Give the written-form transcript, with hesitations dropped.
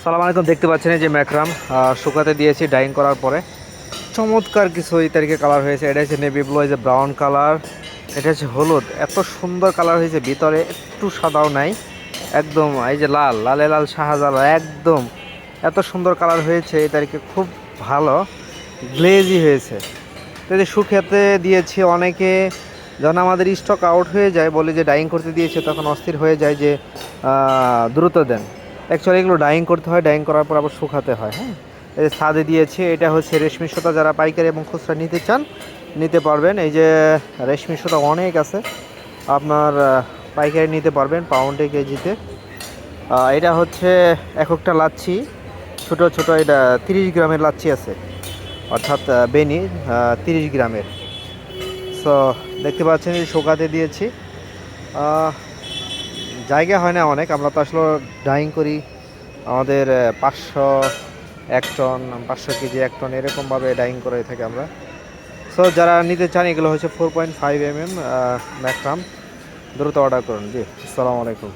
সালাম আলাইকুম। দেখতে পাচ্ছেন এই যে ম্যাক্রাম শুকাতে দিয়েছি ডাইং করার পরে চমৎকার কিছু এই তারিখে কালার হয়েছে। এটা হচ্ছে নেভি ব্লু, এই যে ব্রাউন কালার, এটা হচ্ছে হলুদ। এত সুন্দর কালার হয়েছে, ভিতরে একটু সাদাও নাই, একদম এই যে লাল লালে লাল শাহজালাল একদম এত সুন্দর কালার হয়েছে এই তারিখে, খুব ভালো গ্লেজি হয়েছে। তো এই যে শুকাতে দিয়েছি, অনেকে যখন আমাদের স্টক আউট হয়ে যায় বলে যে ডাইং করতে দিয়েছে, তখন অস্থির হয়ে যায় যে দ্রুত দেন। অ্যাকচুয়ালি এগুলো ডাইং করতে হয়, ডাইং করার পর আবার শুকাতে হয়। হ্যাঁ, এই যে ছাদে দিয়েছে, এটা হচ্ছে রেশমি সুতা। যারা পাইকারি এবং খুচরা নিতে চান নিতে পারবেন। এই যে রেশমি সুতা অনেক আছে, আপনার পাইকারি নিতে পারবেন পাউন্ডে কেজিতে। এটা হচ্ছে একটা লাচ্ছি, ছোট ছোট, এটা 30 গ্রামের লাচ্ছি আছে, অর্থাৎ বেনি 30 গ্রামের। সো দেখতে পাচ্ছেন যে শুকাতে দিয়েছি। আহ, জায়গা হয় না অনেক, আমরা তো আসলে ডাইং করি আমাদের 500 এক টন, 500 কেজি 1 টন এরকমভাবে ডাইং করে থাকি আমরা। সো যারা নিতে চান, এগুলো হচ্ছে 4.5 mm ম্যাক্রাম, দ্রুত অর্ডার করুন। জি, আসসালামু আলাইকুম।